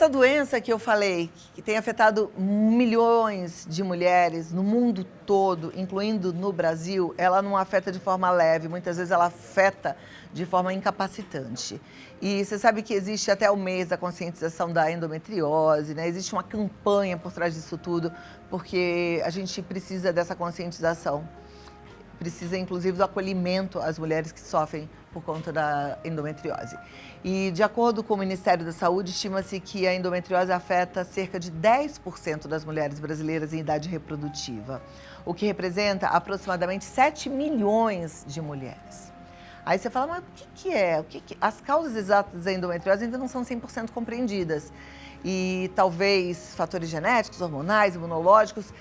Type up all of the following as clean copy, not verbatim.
Essa doença que eu falei, que tem afetado milhões de mulheres no mundo todo, incluindo no Brasil, ela não afeta de forma leve, muitas vezes ela afeta de forma incapacitante. E você sabe que existe até o mês da conscientização da endometriose, né? Existe uma campanha por trás disso tudo, porque a gente precisa dessa conscientização. Precisa, inclusive, do acolhimento às mulheres que sofrem por conta da endometriose. E, de acordo com o Ministério da Saúde, estima-se que a endometriose afeta cerca de 10% das mulheres brasileiras em idade reprodutiva, o que representa aproximadamente 7 milhões de mulheres. Aí você fala, mas o que é? As causas exatas da endometriose ainda não são 100% compreendidas. E talvez fatores genéticos, hormonais, imunológicos,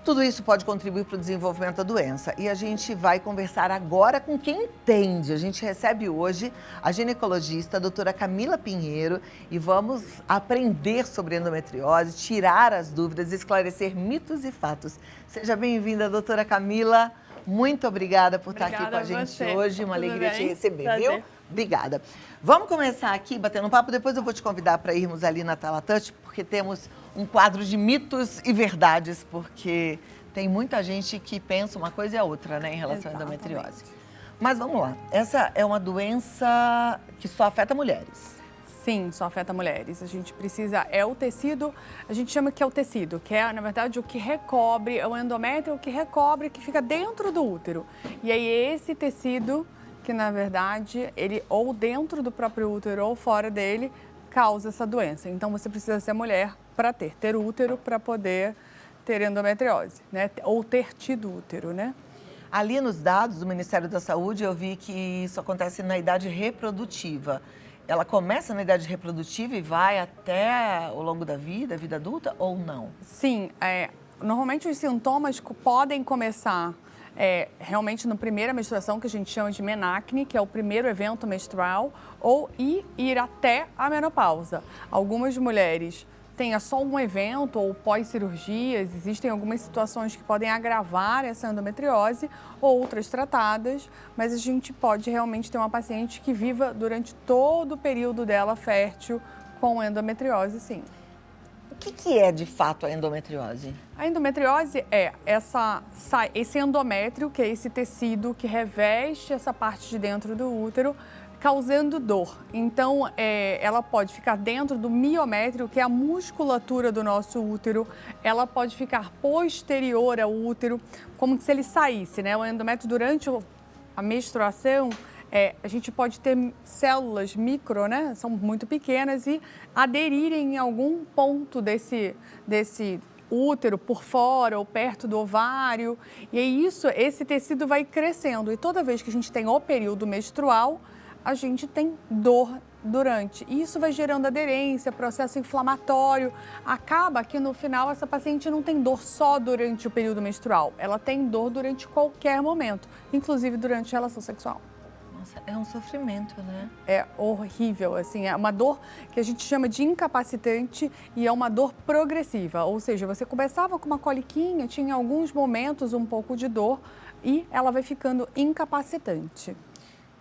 tudo isso pode contribuir para o desenvolvimento da doença. E a gente vai conversar agora com quem entende. A gente recebe hoje a ginecologista, a doutora Camila Pinheiro, e vamos aprender sobre endometriose, tirar as dúvidas, esclarecer mitos e fatos. Seja bem-vinda, doutora Camila. Muito obrigada por estar aqui com a gente hoje. Uma alegria te receber, viu? Obrigada. Vamos começar aqui batendo um papo, depois eu vou te convidar para irmos ali na Tela Touch, porque temos um quadro de mitos e verdades, porque tem muita gente que pensa uma coisa e a outra, né, em relação à endometriose. Mas vamos lá, essa é uma doença que só afeta mulheres. Sim, só afeta mulheres. A gente precisa, é o tecido, a gente chama que é o tecido, que é, na verdade, o que recobre, é o endométrio, o que recobre, que fica dentro do útero. E aí esse tecido, que na verdade, ele ou dentro do próprio útero ou fora dele, causa essa doença. Então você precisa ser mulher para ter útero para poder ter endometriose, né? Ou ter tido útero, né? Ali nos dados do Ministério da Saúde, eu vi que isso acontece na idade reprodutiva. Ela começa na idade reprodutiva e vai até ao longo da vida adulta ou não? Sim, normalmente os sintomas podem começar realmente na primeira menstruação, que a gente chama de menacne, que é o primeiro evento menstrual, ou ir até a menopausa. Algumas mulheres têm só um evento ou pós-cirurgias, existem algumas situações que podem agravar essa endometriose, outras tratadas, mas a gente pode realmente ter uma paciente que viva durante todo o período dela fértil com endometriose, sim. O que é, de fato, a endometriose? A endometriose é esse endométrio, que é esse tecido que reveste essa parte de dentro do útero, causando dor. Então, ela pode ficar dentro do miométrio, que é a musculatura do nosso útero. Ela pode ficar posterior ao útero, como se ele saísse, né? O endométrio, durante a menstruação, a gente pode ter células micro, né? São muito pequenas e aderirem em algum ponto desse útero por fora ou perto do ovário. E aí esse tecido vai crescendo. E toda vez que a gente tem o período menstrual, a gente tem dor durante. E isso vai gerando aderência, processo inflamatório. Acaba que no final essa paciente não tem dor só durante o período menstrual. Ela tem dor durante qualquer momento, inclusive durante a relação sexual. Nossa, é um sofrimento, né? É horrível, assim, é uma dor que a gente chama de incapacitante e é uma dor progressiva, ou seja, você começava com uma coliquinha, tinha alguns momentos um pouco de dor e ela vai ficando incapacitante.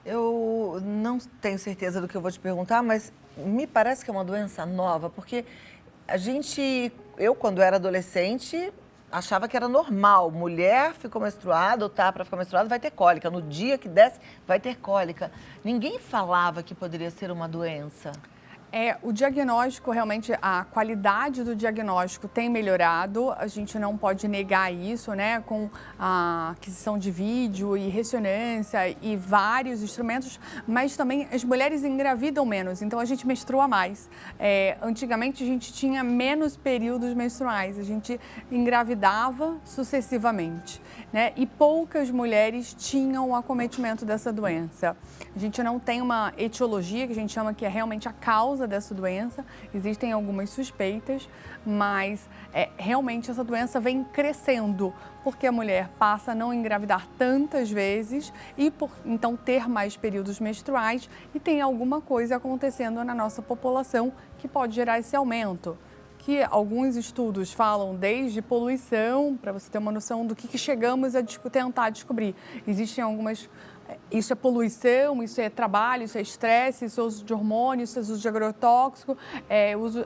Eu não tenho certeza do que eu vou te perguntar, mas me parece que é uma doença nova, porque eu quando era adolescente, achava que era normal. Mulher ficou menstruada ou tá para ficar menstruada, vai ter cólica. No dia que desce, vai ter cólica. Ninguém falava que poderia ser uma doença. O diagnóstico, realmente, a qualidade do diagnóstico tem melhorado, a gente não pode negar isso, né? Com a aquisição de vídeo e ressonância e vários instrumentos, mas também as mulheres engravidam menos, então a gente menstrua mais. Antigamente a gente tinha menos períodos menstruais, a gente engravidava sucessivamente, né? E poucas mulheres tinham o acometimento dessa doença. A gente não tem uma etiologia, que a gente chama que é realmente a causa dessa doença, existem algumas suspeitas, mas realmente essa doença vem crescendo, porque a mulher passa a não engravidar tantas vezes e então ter mais períodos menstruais e tem alguma coisa acontecendo na nossa população que pode gerar esse aumento. Que alguns estudos falam desde poluição, para você ter uma noção do que chegamos a tentar descobrir. Existem algumas Isso é poluição, isso é trabalho, isso é estresse, isso é uso de hormônios, isso é uso de agrotóxico,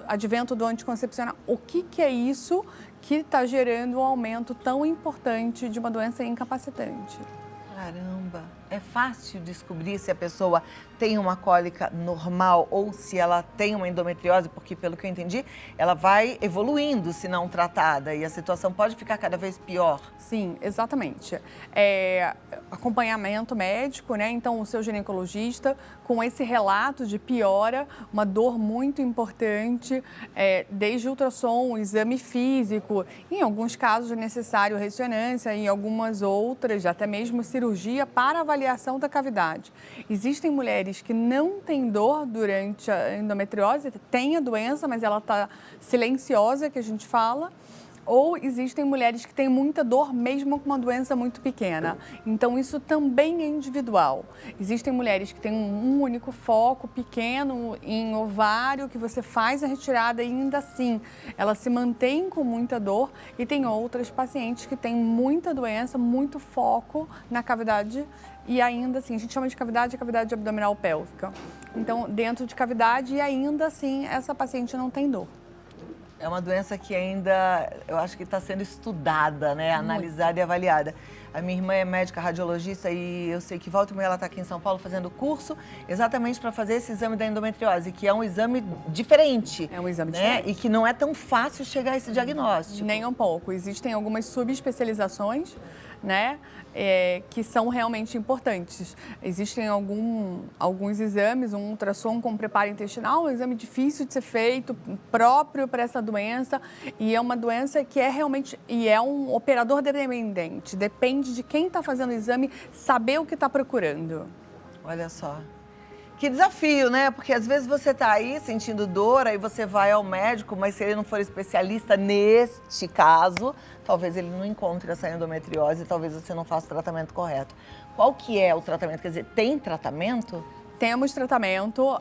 advento do anticoncepcional. O que é isso que está gerando um aumento tão importante de uma doença incapacitante? Caramba, é fácil descobrir se a pessoa tem uma cólica normal ou se ela tem uma endometriose, porque pelo que eu entendi, ela vai evoluindo se não tratada e a situação pode ficar cada vez pior. Sim, exatamente. Acompanhamento médico, né? Então, o seu ginecologista, com esse relato de piora, uma dor muito importante, desde ultrassom, exame físico, em alguns casos é necessário ressonância, em algumas outras, até mesmo cirurgia para avaliação da cavidade. Existem mulheres que não têm dor durante a endometriose, têm a doença, mas ela está silenciosa, que a gente fala. Ou existem mulheres que têm muita dor mesmo com uma doença muito pequena. Então, isso também é individual. Existem mulheres que têm um único foco pequeno em ovário, que você faz a retirada e ainda assim ela se mantém com muita dor. E tem outras pacientes que têm muita doença, muito foco na cavidade e ainda assim, a gente chama de cavidade a cavidade abdominal pélvica. Então, dentro de cavidade e ainda assim essa paciente não tem dor. É uma doença que ainda, eu acho que está sendo estudada, né? Analisada e avaliada. A minha irmã é médica radiologista e eu sei que volta e meia ela está aqui em São Paulo fazendo curso exatamente para fazer esse exame da endometriose, que é um exame diferente. É um exame diferente. E que não é tão fácil chegar a esse diagnóstico. Nem um pouco. Existem algumas subespecializações, né? Que são realmente importantes. Existem alguns exames, um ultrassom com preparo intestinal, um exame difícil de ser feito, próprio para essa doença, e é uma doença que é realmente, e é um operador dependente, depende de quem está fazendo o exame saber o que está procurando. Olha só. Que desafio, né? Porque às vezes você tá aí sentindo dor, aí você vai ao médico, mas se ele não for especialista neste caso, talvez ele não encontre essa endometriose, talvez você não faça o tratamento correto. Qual que é o tratamento? Quer dizer, tem tratamento? Temos tratamento,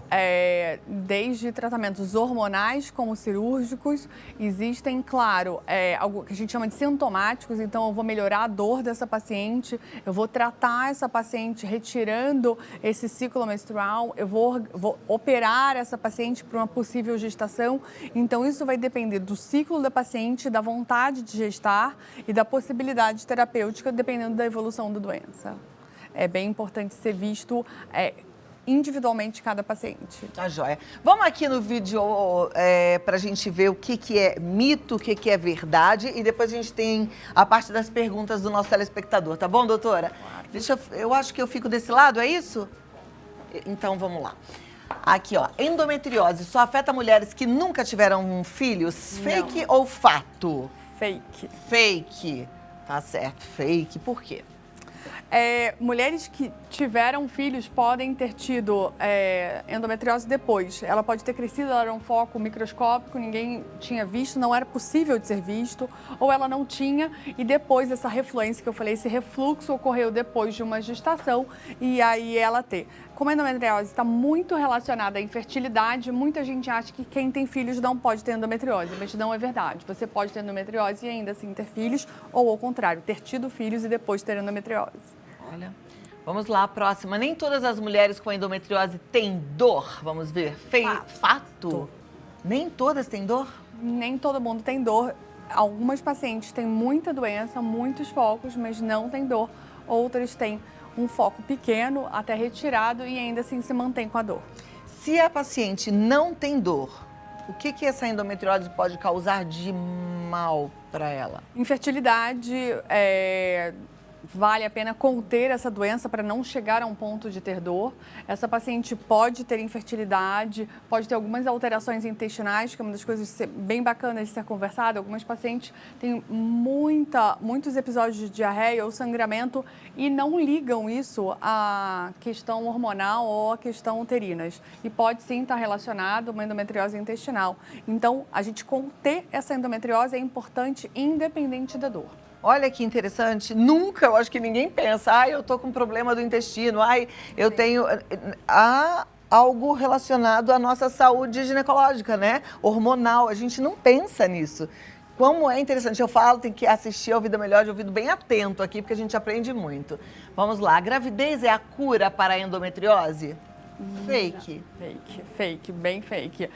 desde tratamentos hormonais como cirúrgicos. Existem, claro, algo que a gente chama de sintomáticos, então eu vou melhorar a dor dessa paciente, eu vou tratar essa paciente retirando esse ciclo menstrual, eu vou operar essa paciente para uma possível gestação. Então isso vai depender do ciclo da paciente, da vontade de gestar e da possibilidade terapêutica, dependendo da evolução da doença. É bem importante ser visto individualmente cada paciente. Tá joia. Vamos aqui no vídeo para a gente ver o que é mito, o que é verdade e depois a gente tem a parte das perguntas do nosso telespectador, tá bom, doutora? Claro. Eu acho que eu fico desse lado, é isso? Então vamos lá. Aqui, ó, endometriose só afeta mulheres que nunca tiveram filhos? Fake ou fato? Fake. Fake. Tá certo, fake. Por quê? Mulheres que tiveram filhos podem ter tido endometriose depois. Ela pode ter crescido, ela era um foco microscópico, ninguém tinha visto, não era possível de ser visto, ou ela não tinha, e depois essa refluência que eu falei, esse refluxo ocorreu depois de uma gestação, e aí ela ter. Como a endometriose está muito relacionada à infertilidade, muita gente acha que quem tem filhos não pode ter endometriose, mas não é verdade. Você pode ter endometriose e ainda assim ter filhos, ou ao contrário, ter tido filhos e depois ter endometriose. Olha, vamos lá, próxima. Nem todas as mulheres com endometriose têm dor. Vamos ver. Fato. Nem todas têm dor? Nem todo mundo tem dor. Algumas pacientes têm muita doença, muitos focos, mas não têm dor. Outras têm um foco pequeno, até retirado, e ainda assim se mantém com a dor. Se a paciente não tem dor, o que essa endometriose pode causar de mal para ela? Infertilidade, vale a pena conter essa doença para não chegar a um ponto de ter dor. Essa paciente pode ter infertilidade, pode ter algumas alterações intestinais, que é uma das coisas bem bacanas de ser conversado. Algumas pacientes têm muitos episódios de diarreia ou sangramento e não ligam isso à questão hormonal ou à questão uterinas. E pode sim estar relacionado a uma endometriose intestinal. Então, a gente conter essa endometriose é importante independente da dor. Olha que interessante, nunca, eu acho que ninguém pensa, eu tô com problema do intestino, eu tenho algo relacionado à nossa saúde ginecológica, né? Hormonal, a gente não pensa nisso. como é interessante. Eu falo, tem que assistir ao Vida Melhor de ouvido bem atento aqui, porque a gente aprende muito. Vamos lá, a gravidez é a cura para a endometriose? Fake. Fake, bem fake.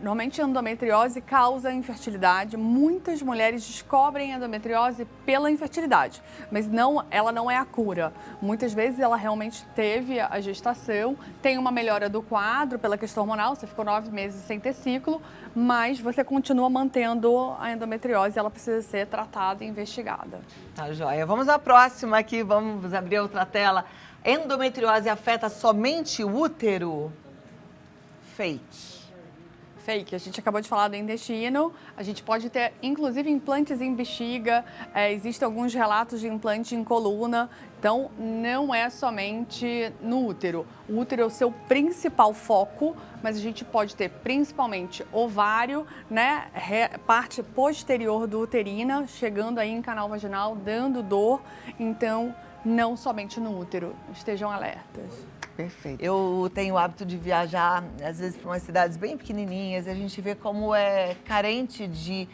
Normalmente a endometriose causa infertilidade. Muitas mulheres descobrem a endometriose pela infertilidade, mas ela não é a cura. Muitas vezes ela realmente teve a gestação, tem uma melhora do quadro pela questão hormonal, você ficou 9 meses sem ter ciclo, mas você continua mantendo a endometriose, ela precisa ser tratada e investigada. Tá joia. Vamos à próxima aqui, vamos abrir outra tela. Endometriose afeta somente o útero? Fake. Fake. A gente acabou de falar do intestino. A gente pode ter, inclusive, implantes em bexiga. Existem alguns relatos de implante em coluna. Então, não é somente no útero. O útero é o seu principal foco, mas a gente pode ter principalmente ovário, né? Parte posterior do uterina, chegando aí em canal vaginal, dando dor. Então, não somente no útero, estejam alertas. Perfeito. Eu tenho o hábito de viajar, às vezes, para umas cidades bem pequenininhas, e a gente vê como é carente de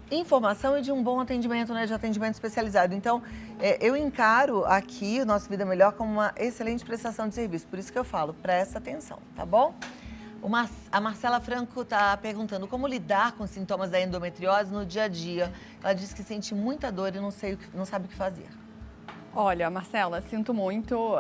informação e de um bom atendimento, né, de atendimento especializado. Então, eu encaro aqui o Nosso Vida Melhor como uma excelente prestação de serviço. Por isso que eu falo, presta atenção, tá bom? A Marcela Franco está perguntando como lidar com os sintomas da endometriose no dia a dia. Ela diz que sente muita dor e não sabe o que fazer. Olha, Marcela, sinto muito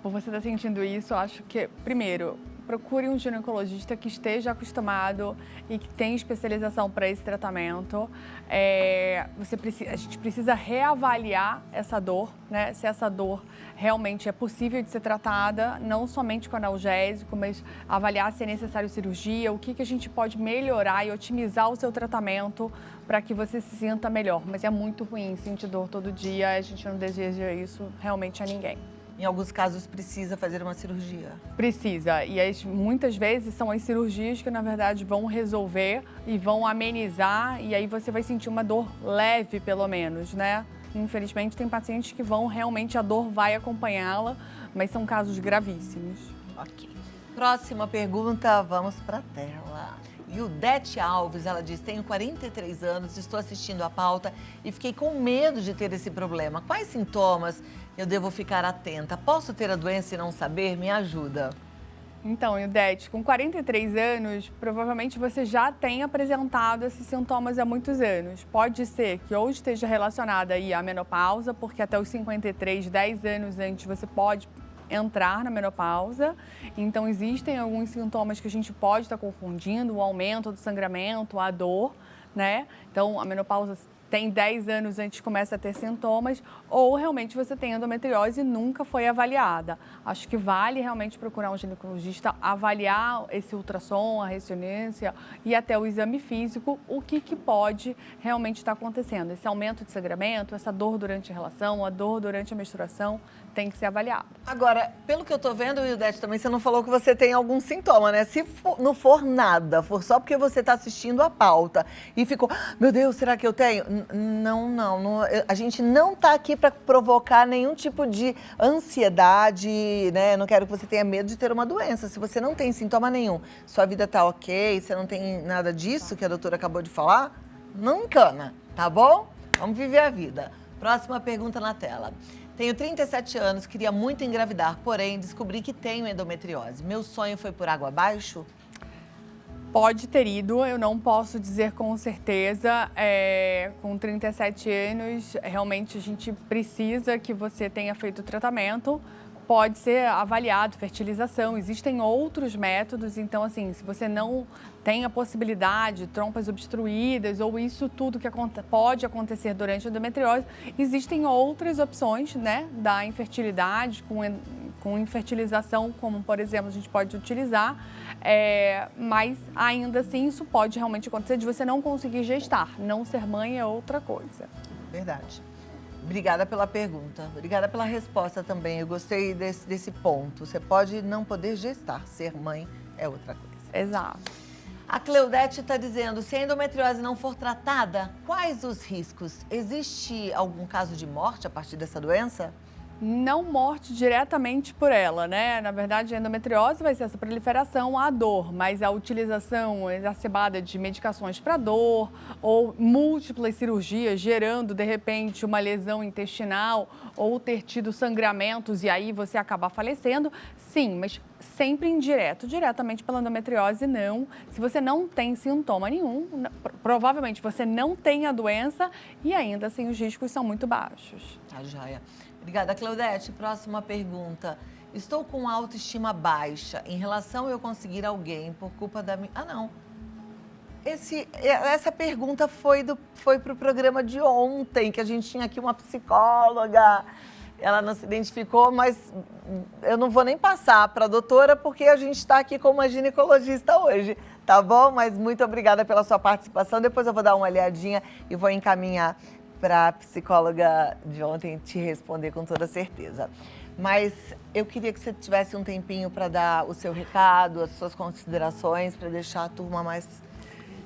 por você estar sentindo isso. Acho que, primeiro, procure um ginecologista que esteja acostumado e que tenha especialização para esse tratamento. A gente precisa reavaliar essa dor, né? Se essa dor realmente é possível de ser tratada, não somente com analgésico, mas avaliar se é necessário cirurgia, o que a gente pode melhorar e otimizar o seu tratamento para que você se sinta melhor. Mas é muito ruim sentir dor todo dia, a gente não deseja isso realmente a ninguém. Em alguns casos, precisa fazer uma cirurgia? Precisa. E muitas vezes são as cirurgias que, na verdade, vão resolver e vão amenizar. E aí você vai sentir uma dor leve, pelo menos, né? Infelizmente, tem pacientes que realmente a dor vai acompanhá-la, mas são casos gravíssimos. Ok. Próxima pergunta, vamos para a tela. Yudete Alves, ela diz, tenho 43 anos, estou assistindo a pauta e fiquei com medo de ter esse problema. Quais sintomas eu devo ficar atenta? Posso ter a doença e não saber? Me ajuda. Então, Yudete, com 43 anos, provavelmente você já tem apresentado esses sintomas há muitos anos. Pode ser que ou esteja relacionada aí à menopausa, porque até os 53, 10 anos antes, você pode entrar na menopausa. Então, existem alguns sintomas que a gente pode estar confundindo, o aumento do sangramento, a dor, né? Então, a menopausa tem 10 anos antes começa a ter sintomas, ou realmente você tem endometriose e nunca foi avaliada. Acho que vale realmente procurar um ginecologista, avaliar esse ultrassom, a ressonância e até o exame físico, o que pode realmente estar acontecendo. Esse aumento de sangramento, essa dor durante a relação, a dor durante a menstruação, tem que ser avaliado. Agora, pelo que eu tô vendo, Yudete, também você não falou que você tem algum sintoma, né? Se não for nada, for só porque você tá assistindo a pauta e ficou, meu Deus, será que eu tenho? Não. A gente não tá aqui para provocar nenhum tipo de ansiedade, né? Não quero que você tenha medo de ter uma doença. Se você não tem sintoma nenhum, sua vida tá ok, você não tem nada disso que a doutora acabou de falar, não encana, tá bom? Vamos viver a vida. Próxima pergunta na tela. Tenho 37 anos, queria muito engravidar, porém descobri que tenho endometriose. Meu sonho foi por água abaixo? Pode ter ido, eu não posso dizer com certeza. Com 37 anos, realmente a gente precisa que você tenha feito o tratamento. Pode ser avaliado, fertilização, existem outros métodos, então assim, se você não tem a possibilidade, trompas obstruídas ou isso tudo que pode acontecer durante a endometriose, existem outras opções, né, da infertilidade, com infertilização, como por exemplo a gente pode utilizar, mas ainda assim isso pode realmente acontecer de você não conseguir gestar, não ser mãe é outra coisa. Verdade. Obrigada pela pergunta, obrigada pela resposta também. Eu gostei desse ponto. Você pode não poder gestar, ser mãe é outra coisa. Exato. A Cleudete está dizendo, se a endometriose não for tratada, quais os riscos? Existe algum caso de morte a partir dessa doença? não morte diretamente por ela, né? Na verdade, a endometriose vai ser essa proliferação à dor, mas a utilização exacerbada de medicações para dor ou múltiplas cirurgias gerando, de repente, uma lesão intestinal ou ter tido sangramentos e aí você acabar falecendo, sim, mas sempre indireto. Diretamente pela endometriose, não. Se você não tem sintoma nenhum, provavelmente você não tem a doença e ainda assim os riscos são muito baixos. Tá, joia. Obrigada, Claudete. Próxima pergunta. Estou com autoestima baixa em relação a eu conseguir alguém por culpa da minha... Ah, não. Essa pergunta foi para o programa de ontem, que a gente tinha aqui uma psicóloga. Ela não se identificou, mas eu não vou nem passar para a doutora, porque a gente está aqui com uma ginecologista hoje, tá bom? Mas muito obrigada pela sua participação. Depois eu vou dar uma olhadinha e vou encaminhar para a psicóloga de ontem te responder com toda certeza. Mas eu queria que você tivesse um tempinho para dar o seu recado, as suas considerações, para deixar a turma mais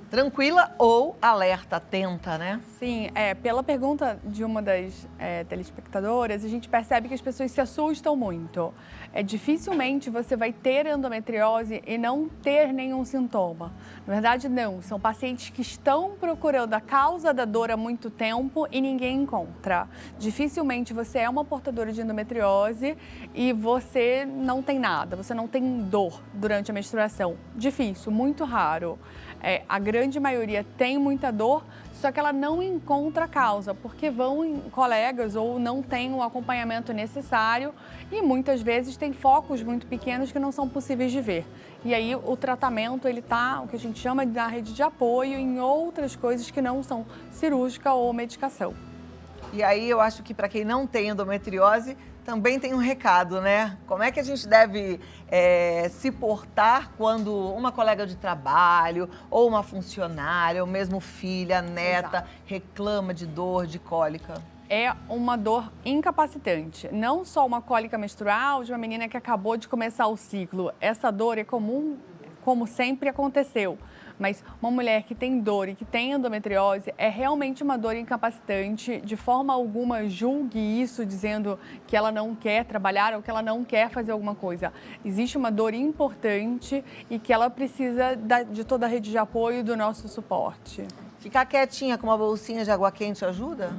tranquila ou alerta, atenta, né? Sim, pela pergunta de uma das telespectadoras, a gente percebe que as pessoas se assustam muito. Dificilmente você vai ter endometriose e não ter nenhum sintoma. Na verdade, não. São pacientes que estão procurando a causa da dor há muito tempo e ninguém encontra. Dificilmente você é uma portadora de endometriose e você não tem nada, você não tem dor durante a menstruação. Difícil, muito raro. A grande maioria tem muita dor, só que ela não encontra a causa, porque vão em colegas ou não tem o acompanhamento necessário e muitas vezes tem focos muito pequenos que não são possíveis de ver. E aí o tratamento, ele tá, o que a gente chama de rede de apoio em outras coisas que não são cirúrgica ou medicação. E aí eu acho que para quem não tem endometriose, também tem um recado, né? Como é que a gente deve se portar quando uma colega de trabalho, ou uma funcionária, ou mesmo filha, neta, Exato, reclama de dor, de cólica? É uma dor incapacitante, não só uma cólica menstrual de uma menina que acabou de começar o ciclo. Essa dor é comum, como sempre aconteceu. Mas uma mulher que tem dor e que tem endometriose é realmente uma dor incapacitante. De forma alguma, julgue isso dizendo que ela não quer trabalhar ou que ela não quer fazer alguma coisa. Existe uma dor importante e que ela precisa de toda a rede de apoio e do nosso suporte. Ficar quietinha com uma bolsinha de água quente ajuda?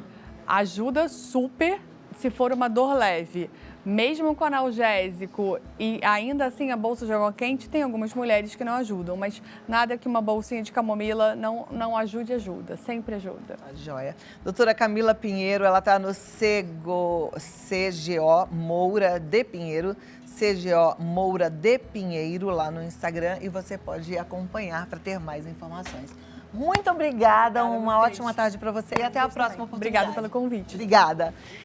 Ajuda super se for uma dor leve. Mesmo com analgésico e ainda assim a bolsa de água quente, tem algumas mulheres que não ajudam, mas nada que uma bolsinha de camomila não ajude, ajuda, sempre ajuda. Tá joia. Doutora Camila Pinheiro, ela está no CGO Moura de Pinheiro, CGO Moura de Pinheiro, lá no Instagram, e você pode acompanhar para ter mais informações. Muito obrigada, uma ótima tarde para você e até a próxima oportunidade. Obrigada pelo convite. Obrigada.